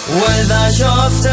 واذا شفت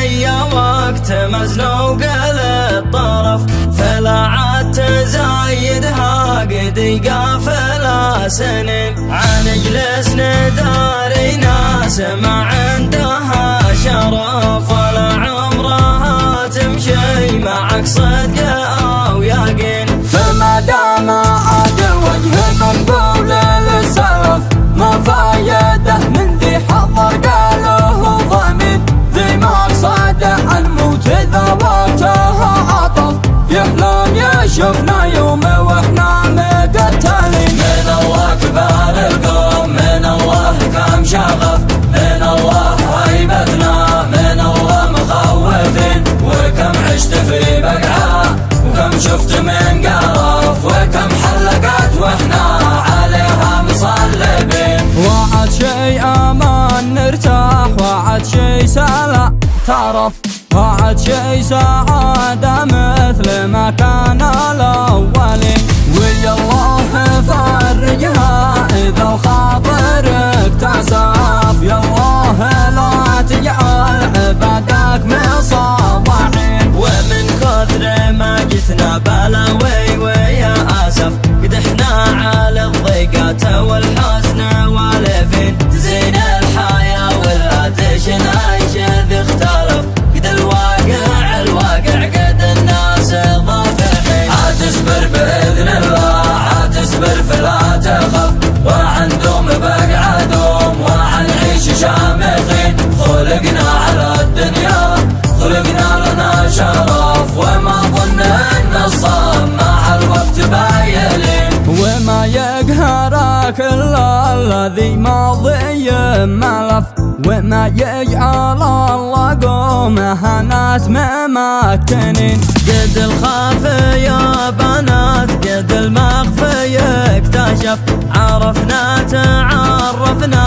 يا وقت مزنوق للطرف فلا عاد تزايدها دقيقة فلا سنين، عن اجلس نداري ناس ما عندها شرف ولا عمرها تمشي معك صدق او يقين. فما دام عاد وجه منقول للسلف ما فايده من ذي حضر قاله ضمين، ذي مقصد عن موت ذا وقتها عطف يحلم يشوفنا يوم واحنا مقتلين. من الله كبار القوم، من الله كم شغف، من الله هيبتنا، من الله مخوفين، وكم عشت في بقعة وكم شفت من قرف وكم حلقات واحنا عليها مصلبين. وعد شي امان نرتاح، وعد شي سلا تعرف، وعد شي سعادة مثل ما كان الأولين، ويا الله فرجها إذا الخاطرك تأسف، يا الله لا تجعل عبادك مصابعين. ومن كثر ما جتنا بلاوي ويا أسف قدحنا على الضيقات والحزن والفين، تزين الحياة ولا تشنعش ذي اختلف، قد الواقع قد الناس ضافحين. عتصبر بإذن الله، عتصبر فلا تخف، وعندهم بقعة دوم وعنعيش شامخين، خلقنا على الدنيا خلقنا لنا شرف، وما ظن ان الصام مع الوقت بايلين. وما يقهرك الا الذي ماضي ملف، وما يجعل الله قومهنات ممكنين. قد الخاف يا بنات قد المخفي اكتشف، عرفنا تعرفنا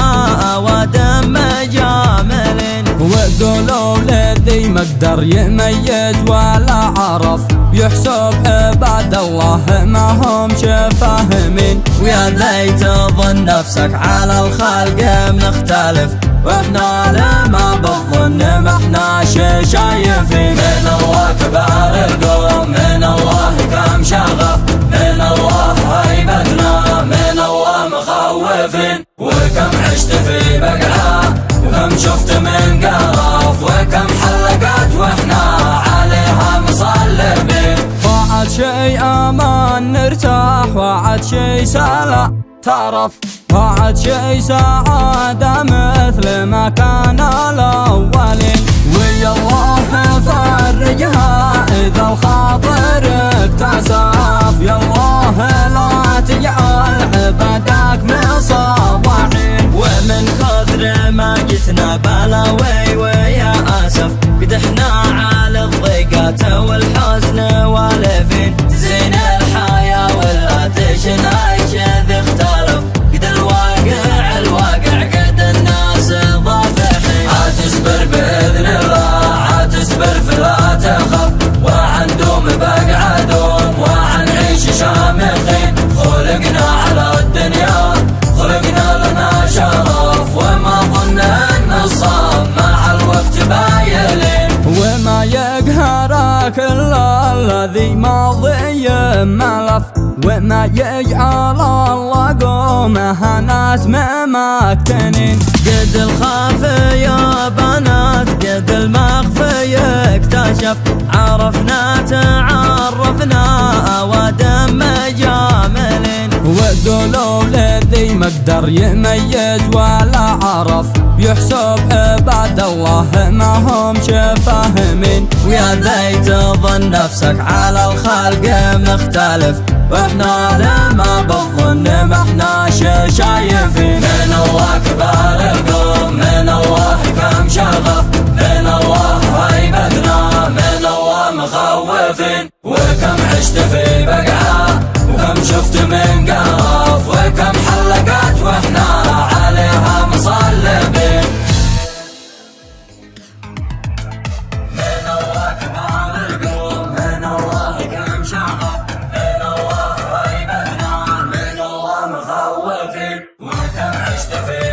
ودم جاملين. وقولوا لذي مقدر يميز ولا عرف، يحسب عباد الله ما هم فاهمين. ويا ذي تظن نفسك على الخلق بنختلف، واحنا لما بالظن ما احنا شايفين. من الله كبار القوم، من الله كم شغف، من الله هيبتنا، من الله مخوفين، وكم عشت في بقعة وكم شفت من قرف وكم حلقات واحنا عليها مصلبين. وعد شي امان نرتاح، وعد شي سلا تعرف، وعد شي سعادة مثل ما كان الأولين، ويا الله فرجها إذا الخاطرك تأسف، يا الله لا تجعل عبادك مصابعين. ومن كثر ما جتنا بلاوي ويا أسف قدحنا على الضيقات والحزن والفين، تزين الحياة ولا تشنعش ذي اختلف، قد الواقع قد الناس ضافحين. عتصبر بإذن الله، عتصبر فلا تخف، وعندهم بقعة دوم وعنعيش شامخين، خلقنا على الدنيا خلقنا لنا شرف، وما ظن ان الصام مع الوقت بايلين. وما يقهرك الا الذي ماضي ملف، وما يجعل الله قومهنات ممكنين. قد الخاف يا بنات قد المخفي اكتشف، عرفنا تعرفنا ودم جاملين. وقولوا لذي مقدر يميز ولا عرف، يحسب عباد الله ما هم فاهمين. ويا ذي تظن نفسك على الخلق بنختلف، واحنا لما بالظن ما احنا شايفين. من الله كبار القوم، من الله كم شغف، من الله هيبتنا، من الله مخوفين، وكم عشت في بقعة وكم شفت من قرف وكم حلقات واحنا عليها مصلبين. من الله كبار القوم، من الله كم شغف، من الله هيبتنا، من الله مخوفين، وكم عشت في